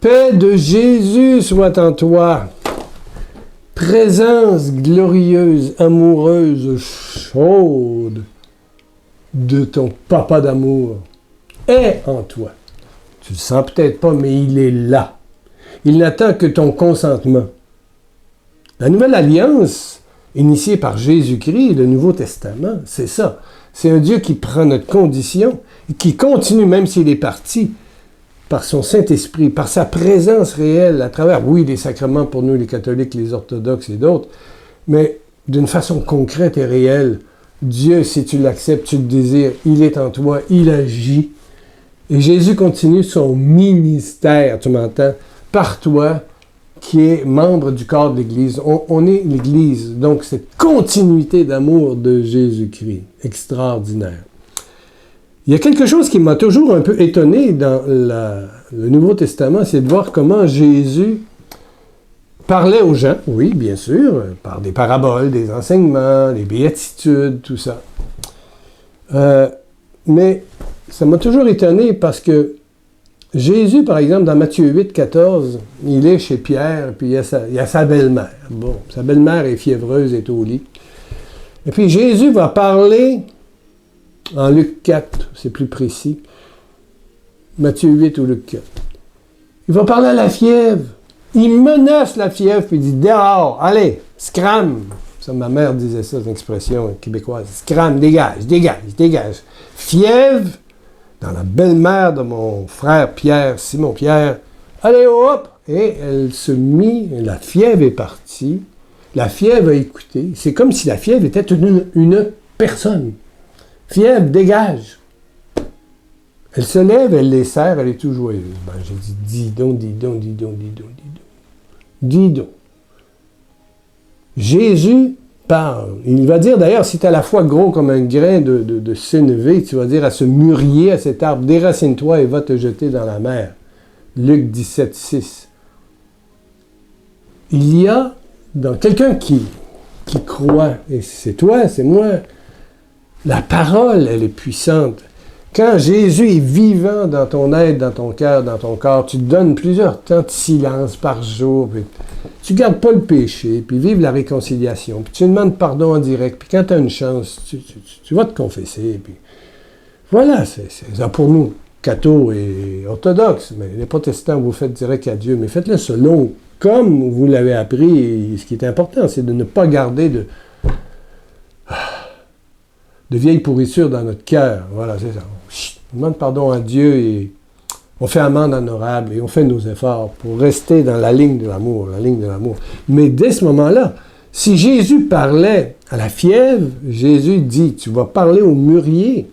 Paix de Jésus soit en toi. Présence glorieuse, amoureuse, chaude de ton papa d'amour est en toi. Tu le sens peut-être pas, mais il est là. Il n'attend que ton consentement. La nouvelle alliance, initiée par Jésus-Christ, le Nouveau Testament, c'est ça. C'est un Dieu qui prend notre condition, qui continue, même s'il est parti, par son Saint-Esprit, par sa présence réelle, à travers, oui, les sacrements pour nous, les catholiques, les orthodoxes et d'autres, mais d'une façon concrète et réelle. Dieu, si tu l'acceptes, tu le désires, il est en toi, il agit. Et Jésus continue son ministère, tu m'entends, par toi, qui est membre du corps de l'Église. On est l'Église, donc cette continuité d'amour de Jésus-Christ, extraordinaire. Il y a quelque chose qui m'a toujours un peu étonné dans le Nouveau Testament, c'est de voir comment Jésus parlait aux gens, oui, bien sûr, par des paraboles, des enseignements, des béatitudes, tout ça. Mais ça m'a toujours étonné parce que Jésus, par exemple, dans Matthieu 8, 14, il est chez Pierre, puis il y a sa belle-mère. Bon, sa belle-mère est fiévreuse, est au lit. Et puis Jésus va parler, en Luc 4, c'est plus précis, Matthieu 8 ou Luc 4. Il va parler à la fièvre. Il menace la fièvre, puis il dit « Dehors, allez, scram !» Ça, ma mère disait ça, c'est une expression québécoise. « Scram, dégage, dégage, dégage. » Fièvre, dans la belle-mère de mon frère Pierre, Simon-Pierre. « Allez, hop! » Et elle se mit, la fièvre est partie. La fièvre a écouté. C'est comme si la fièvre était une personne. Fièvre, dégage. Elle se lève, elle les serre, elle est tout joyeuse. Ben, j'ai dit, dis donc, dis donc, dis donc, dis donc, dis donc. Dis donc. Jésus parle. Il va dire d'ailleurs, si tu as la foi gros comme un grain de sénévé, tu vas dire à ce mûrier, à cet arbre, déracine-toi et va te jeter dans la mer. Luc 17, 6. Il y a dans quelqu'un qui croit, et c'est toi, c'est moi, la parole, elle est puissante. Quand Jésus est vivant dans ton être, dans ton cœur, dans ton corps, tu te donnes plusieurs temps de silence par jour, puis tu ne gardes pas le péché, puis vive la réconciliation, puis tu demandes pardon en direct, puis quand tu as une chance, tu vas te confesser, puis voilà, c'est ça pour nous, cathos et orthodoxes, mais les protestants, vous faites direct à Dieu, mais faites-le selon, comme vous l'avez appris, et ce qui est important, c'est de ne pas garder de vieilles pourritures dans notre cœur. Voilà, c'est ça. On demande pardon à Dieu et on fait amende honorable et on fait nos efforts pour rester dans la ligne de l'amour, la ligne de l'amour. Mais dès ce moment-là, si Jésus parlait à la fièvre, Jésus dit, tu vas parler au mûrier.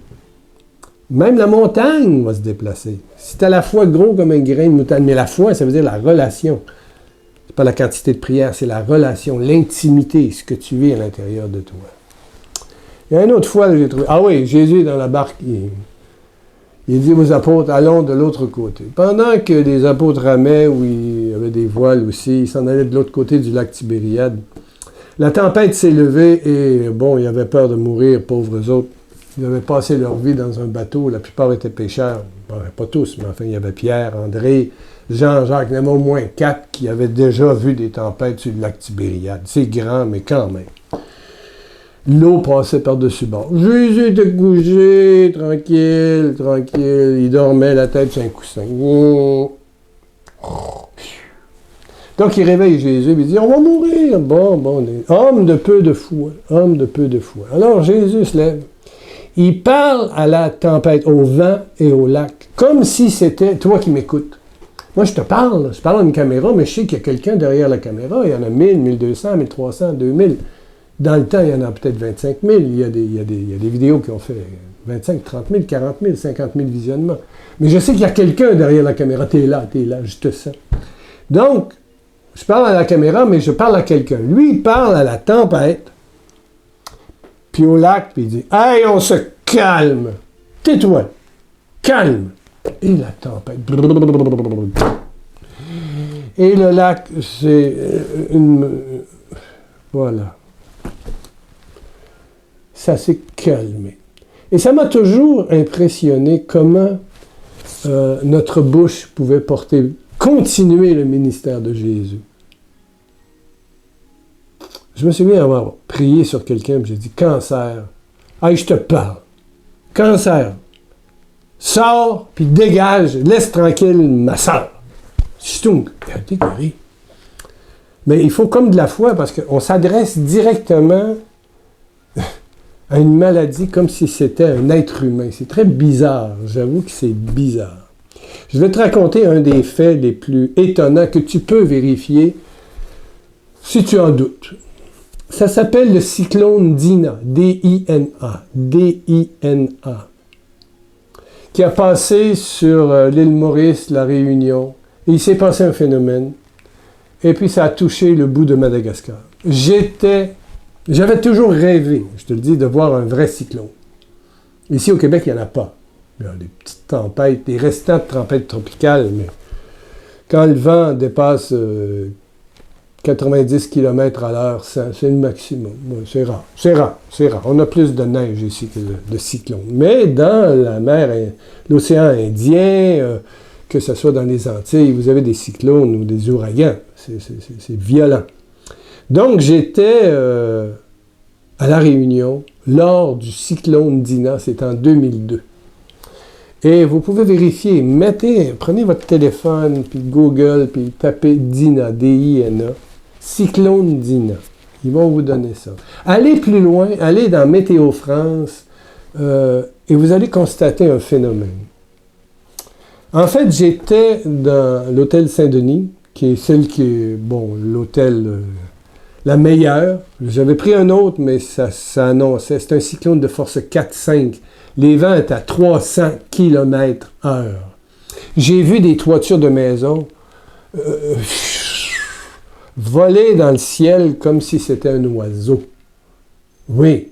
Même la montagne va se déplacer. C'est à la fois gros comme un grain de moutarde, mais la foi, ça veut dire la relation. C'est pas la quantité de prière, c'est la relation, l'intimité, ce que tu vis à l'intérieur de toi. Il y a une autre fois, j'ai trouvé... Ah oui, Jésus est dans la barque, il dit aux apôtres, allons de l'autre côté. Pendant que les apôtres ramaient, où il y avait des voiles aussi, ils s'en allaient de l'autre côté du lac Tibériade. La tempête s'est levée et, bon, ils avaient peur de mourir, pauvres autres. Ils avaient passé leur vie dans un bateau, la plupart étaient pêcheurs. Bon, pas tous, mais enfin, il y avait Pierre, André, Jean, Jacques, il y en avait au moins 4 qui avaient déjà vu des tempêtes sur le lac Tibériade. C'est grand, mais quand même. L'eau passait par-dessus bord. Jésus était couché, tranquille, tranquille. Il dormait la tête sur un coussin. Donc il réveille Jésus et il dit, on va mourir. Bon, homme de peu de foi, homme de peu de foi. Alors Jésus se lève. Il parle à la tempête, au vent et au lac, comme si c'était toi qui m'écoutes. Moi, je parle à une caméra, mais je sais qu'il y a quelqu'un derrière la caméra. Il y en a 1000, 1200, 1300, 2000. Dans le temps, il y en a peut-être 25 000. Il y a des vidéos qui ont fait 25, 30 000, 40 000, 50 000 visionnements. Mais je sais qu'il y a quelqu'un derrière la caméra. T'es là, je te sens. Donc, je parle à la caméra, mais je parle à quelqu'un. Lui, il parle à la tempête, puis au lac, puis il dit « Hey, on se calme! Tais-toi! Calme! » Et la tempête. Et le lac, c'est une... Voilà. Ça s'est calmé. Et ça m'a toujours impressionné comment notre bouche pouvait porter continuer le ministère de Jésus. Je me souviens avoir prié sur quelqu'un, j'ai dit, cancer, je te parle, cancer, sors, puis dégage, laisse tranquille ma sœur. Stunk, elle a été guérie. Mais il faut comme de la foi, parce qu'on s'adresse directement à une maladie comme si c'était un être humain. C'est très bizarre, j'avoue que c'est bizarre. Je vais te raconter un des faits les plus étonnants que tu peux vérifier si tu en doutes. Ça s'appelle le cyclone Dina, D-I-N-A, D-I-N-A, qui a passé sur l'île Maurice, la Réunion, et il s'est passé un phénomène, et puis ça a touché le bout de Madagascar. J'avais toujours rêvé, je te le dis, de voir un vrai cyclone. Ici au Québec, il n'y en a pas. Il y a des petites tempêtes, des restants de tempêtes tropicales, mais quand le vent dépasse 90 km à l'heure, c'est le maximum. C'est rare. On a plus de neige ici que de cyclones. Mais dans la mer, l'océan Indien, que ce soit dans les Antilles, vous avez des cyclones ou des ouragans. C'est violent. Donc, j'étais à La Réunion lors du cyclone Dina, c'est en 2002. Et vous pouvez vérifier, prenez votre téléphone, puis Google, puis tapez Dina, D-I-N-A, cyclone Dina. Ils vont vous donner ça. Allez plus loin, allez dans Météo France, et vous allez constater un phénomène. En fait, j'étais dans l'hôtel Saint-Denis, qui est celle qui est, l'hôtel la meilleure. J'avais pris un autre, mais ça annonçait, c'est un cyclone de force 4-5. Les vents étaient à 300 km/h. J'ai vu des toitures de maisons voler dans le ciel comme si c'était un oiseau. Oui,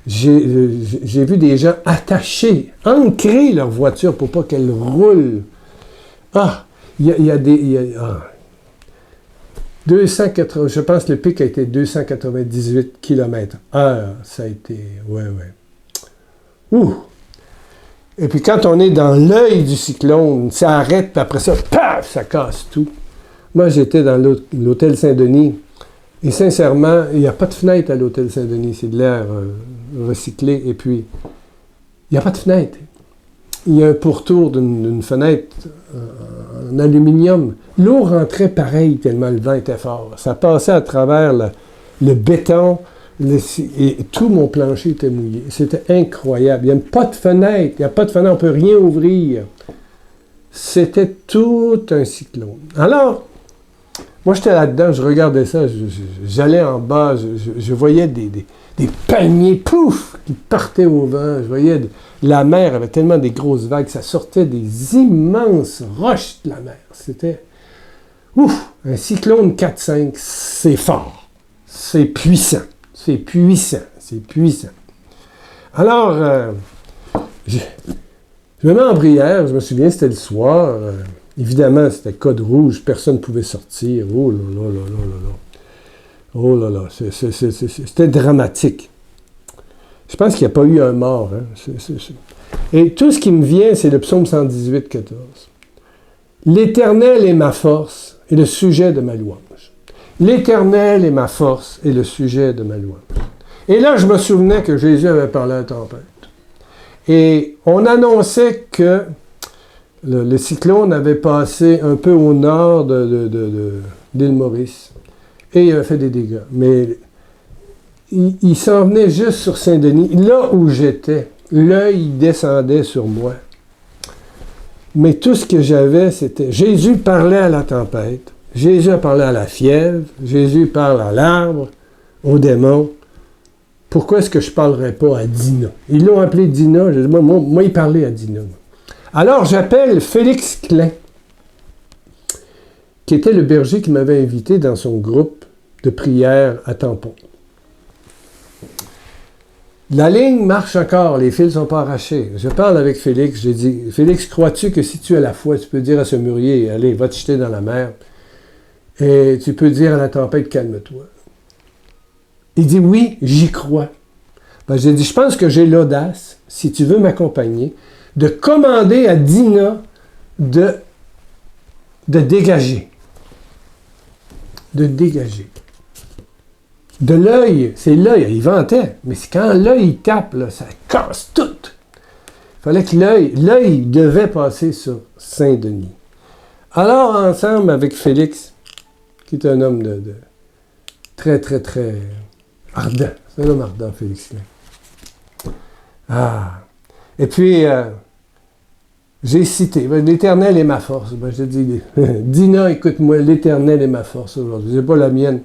j'ai vu des gens ancrer leur voiture pour pas qu'elle roule. Il y a 280, je pense que le pic a été 298 km/h. Ça a été, ouais. Ouh! Et puis quand on est dans l'œil du cyclone, ça arrête, puis après ça, paf, ça casse tout. Moi, j'étais dans l'hôtel Saint-Denis, et sincèrement, il n'y a pas de fenêtre à l'hôtel Saint-Denis, c'est de l'air recyclé, et puis, il n'y a pas de fenêtre. Il y a un pourtour d'une fenêtre en aluminium. L'eau rentrait pareil tellement le vent était fort. Ça passait à travers le béton, et tout mon plancher était mouillé. C'était incroyable. Il n'y a pas de fenêtre. On ne peut rien ouvrir. C'était tout un cyclone. Alors, moi, j'étais là-dedans, je regardais ça, j'allais en bas, je voyais des palmiers, pouf, qui partaient au vent. Je voyais la mer avait tellement des grosses vagues, ça sortait des immenses roches de la mer. C'était, un cyclone 4-5, c'est fort, c'est puissant. Alors, je me mets en prière, je me souviens, c'était le soir. Évidemment, c'était code rouge, personne ne pouvait sortir. Oh là là, c'était dramatique. Je pense qu'il n'y a pas eu un mort. Et tout ce qui me vient, c'est le psaume 118, 14. L'Éternel est ma force et le sujet de ma louange. L'Éternel est ma force et le sujet de ma louange. Et là, je me souvenais que Jésus avait parlé à la tempête. Et on annonçait que le cyclone avait passé un peu au nord d'île Maurice. Et il avait fait des dégâts. Mais il s'en venait juste sur Saint-Denis. Là où j'étais, l'œil descendait sur moi. Mais tout ce que j'avais, c'était... Jésus parlait à la tempête. Jésus a parlé à la fièvre. Jésus parle à l'arbre, aux démons. Pourquoi est-ce que je ne parlerais pas à Dina? Ils l'ont appelé Dina. J'ai dit, moi, il parlait à Dina. Alors, j'appelle Félix Klein, qui était le berger qui m'avait invité dans son groupe de prière à Tampon. La ligne marche encore, les fils ne sont pas arrachés. Je parle avec Félix, je dis, Félix, crois-tu que si tu as la foi, tu peux dire à ce mûrier, allez, va te jeter dans la mer, et tu peux dire à la tempête, calme-toi. Il dit, oui, j'y crois. Ben, j'ai dit, je pense que j'ai l'audace, si tu veux m'accompagner, de commander à Dina de de dégager. De dégager. De l'œil, c'est l'œil, il ventait, mais c'est quand l'œil il tape, là, ça casse tout. Il fallait que l'œil devait passer sur Saint-Denis. Alors, ensemble avec Félix, qui est un homme de très, très, très ardent. C'est un homme ardent, Félix. Ah! Et puis, j'ai cité, l'Éternel est ma force. Je dis, Dina, écoute-moi, l'Éternel est ma force aujourd'hui. C'est pas la mienne.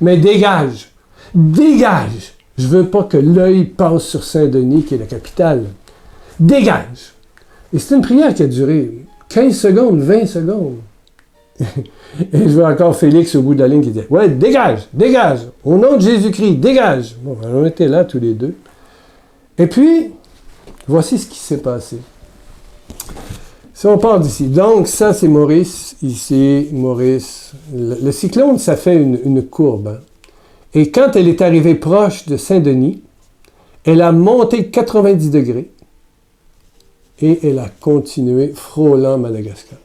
Mais dégage! Dégage! Je veux pas que l'œil passe sur Saint-Denis, qui est la capitale. Dégage! Et c'est une prière qui a duré 15 secondes, 20 secondes. Et je vois encore Félix au bout de la ligne qui dit « Ouais, dégage! Dégage! Au nom de Jésus-Christ, dégage! » Bon, on était là tous les deux. Et puis, voici ce qui s'est passé. Si on part d'ici. Donc, ça, c'est Maurice. Ici, Maurice. Le cyclone, ça fait une courbe. Hein. Et quand elle est arrivée proche de Saint-Denis, elle a monté 90 degrés et elle a continué frôlant Madagascar.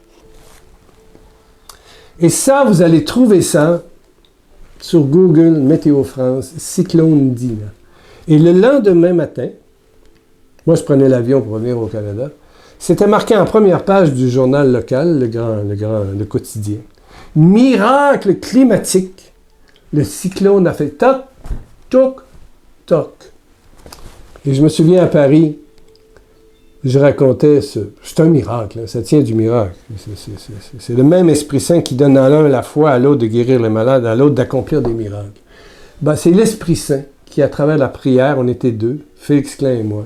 Et ça, vous allez trouver ça sur Google Météo France, cyclone Dina. Et le lendemain matin, moi je prenais l'avion pour revenir au Canada, c'était marqué en première page du journal local, le quotidien. Miracle climatique. Le cyclone a fait toc, toc, toc. Et je me souviens à Paris, je racontais c'est un miracle, hein, ça tient du miracle. C'est le même Esprit Saint qui donne à l'un la foi, à l'autre de guérir les malades, à l'autre d'accomplir des miracles. Ben, c'est l'Esprit Saint qui, à travers la prière, on était deux, Félix Klein et moi,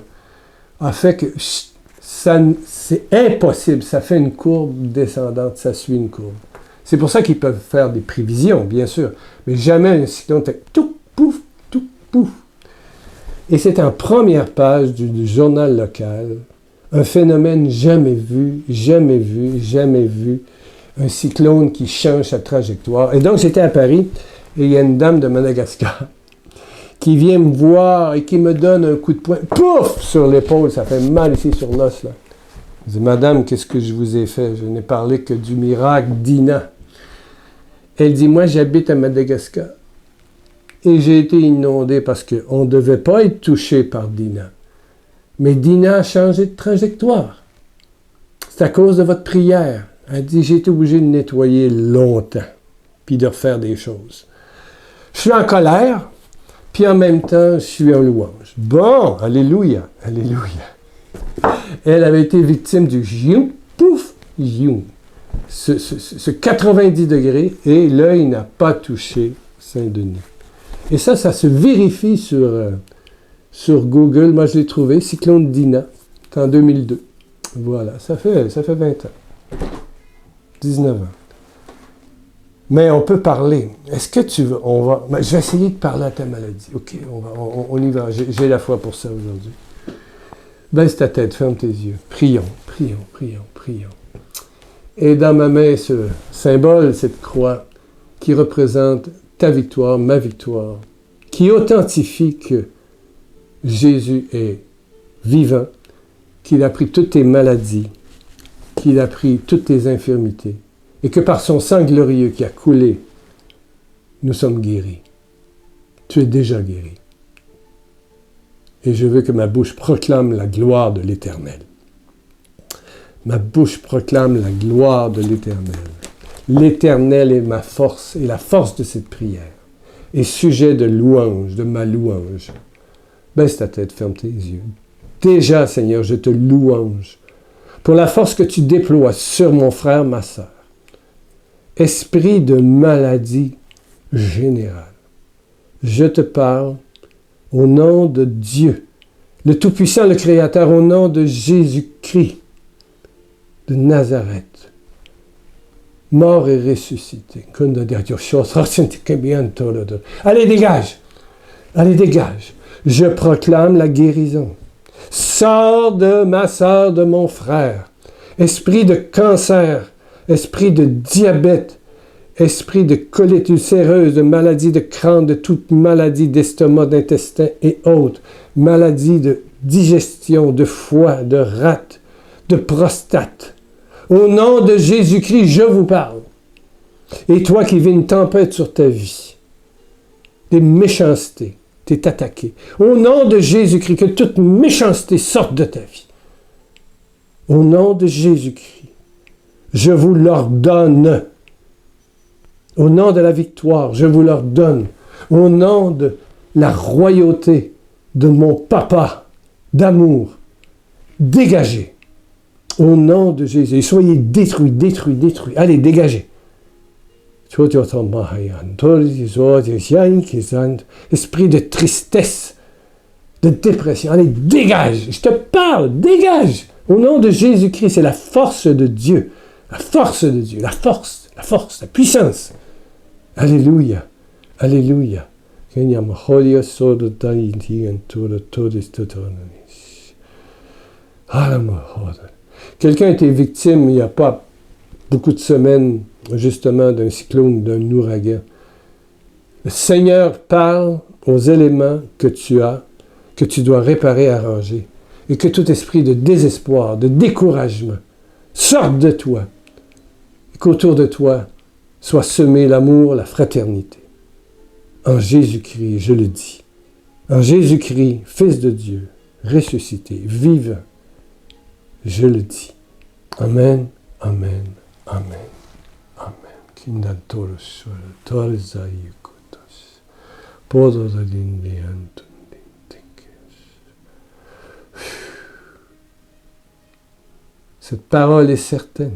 a fait que c'est impossible, ça fait une courbe descendante, ça suit une courbe. C'est pour ça qu'ils peuvent faire des prévisions, bien sûr, mais jamais un cyclone fait tout, pouf, tout, pouf. Et c'est en première page du journal local, un phénomène jamais vu, jamais vu, jamais vu, un cyclone qui change sa trajectoire. Et donc, j'étais à Paris, et il y a une dame de Madagascar qui vient me voir et qui me donne un coup de poing, pouf, sur l'épaule, ça fait mal ici sur l'os, là. Je dis, Madame, qu'est-ce que je vous ai fait? Je n'ai parlé que du miracle d'Ina. Elle dit, moi, j'habite à Madagascar. Et j'ai été inondé parce qu'on ne devait pas être touché par Dina. Mais Dina a changé de trajectoire. C'est à cause de votre prière. Elle dit, j'ai été obligé de nettoyer longtemps, puis de refaire des choses. Je suis en colère, puis en même temps, je suis en louange. Bon, alléluia, alléluia. Elle avait été victime du giou, pouf, giou. Ce 90 degrés, et l'œil n'a pas touché Saint-Denis. Et ça se vérifie sur Google. Moi, je l'ai trouvé, cyclone Dina, c'est en 2002. Voilà, ça fait 20 ans. 19 ans. Mais on peut parler. Est-ce que tu veux... je vais essayer de parler à ta maladie. OK, on y va. J'ai la foi pour ça aujourd'hui. Baisse ta tête, ferme tes yeux. Prions, prions, prions, prions. Et dans ma main, ce symbole, cette croix, qui représente ta victoire, ma victoire, qui authentifie que Jésus est vivant, qu'il a pris toutes tes maladies, qu'il a pris toutes tes infirmités, et que par son sang glorieux qui a coulé, nous sommes guéris. Tu es déjà guéri. Et je veux que ma bouche proclame la gloire de l'Éternel. Ma bouche proclame la gloire de l'Éternel. L'Éternel est ma force et la force de cette prière. Et sujet de louange, de ma louange. Baisse ta tête, ferme tes yeux. Déjà, Seigneur, je te louange pour la force que tu déploies sur mon frère, ma sœur. Esprit de maladie générale. Je te parle au nom de Dieu, le Tout-Puissant, le Créateur, au nom de Jésus-Christ de Nazareth, mort et ressuscité. Allez, dégage! Allez, dégage! Je proclame la guérison. Sors de ma sœur, de mon frère. Esprit de cancer, esprit de diabète, esprit de colite ulcéreuse, de maladie de crâne, de toute maladie d'estomac, d'intestin et autres, maladie de digestion, de foie, de rate, de prostate. Au nom de Jésus-Christ, je vous parle. Et toi qui vis une tempête sur ta vie, des méchancetés, t'es attaqué. Au nom de Jésus-Christ, que toute méchanceté sorte de ta vie. Au nom de Jésus-Christ, je vous l'ordonne. Au nom de la victoire, je vous l'ordonne. Au nom de la royauté de mon papa d'amour, dégagez. Au nom de Jésus. Et soyez détruits, détruits, détruits. Allez, dégagez. Esprit de tristesse, de dépression. Allez, dégage. Je te parle, dégage. Au nom de Jésus-Christ, c'est la force de Dieu. La force de Dieu. La force, la puissance. Alléluia. Alléluia. Quelqu'un a été victime il n'y a pas beaucoup de semaines, justement, d'un cyclone, d'un ouragan. Le Seigneur parle aux éléments que tu as, que tu dois réparer, arranger, et que tout esprit de désespoir, de découragement, sorte de toi, et qu'autour de toi soit semé l'amour, la fraternité. En Jésus-Christ, je le dis. En Jésus-Christ, Fils de Dieu, ressuscité, vivant, je le dis. Amen, amen, amen, amen. Cette parole est certaine.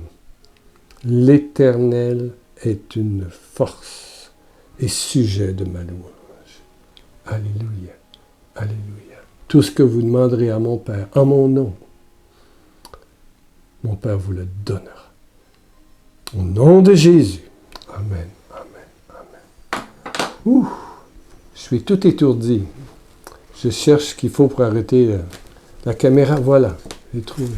L'Éternel est une force et sujet de ma louange. Alléluia, alléluia. Tout ce que vous demanderez à mon Père, en mon nom, mon Père vous le donnera. Au nom de Jésus. Amen, amen, amen. Ouh, je suis tout étourdi. Je cherche ce qu'il faut pour arrêter la caméra. Voilà, j'ai trouvé.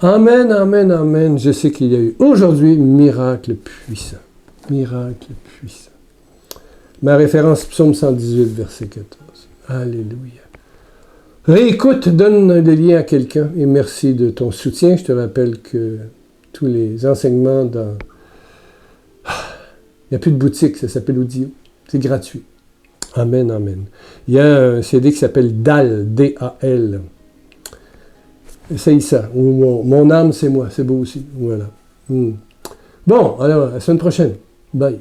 Amen, amen, amen. Je sais qu'il y a eu aujourd'hui miracle puissant. Miracle puissant. Ma référence, Psaume 118, verset 14. Alléluia. Réécoute, donne le lien à quelqu'un et merci de ton soutien. Je te rappelle que tous les enseignements dans... Il n'y a plus de boutique, ça s'appelle Audio. C'est gratuit. Amen, amen. Il y a un CD qui s'appelle DAL, D-A-L. Essaye ça. Mon âme, c'est moi. C'est beau aussi. Voilà. Bon, alors, à la semaine prochaine. Bye.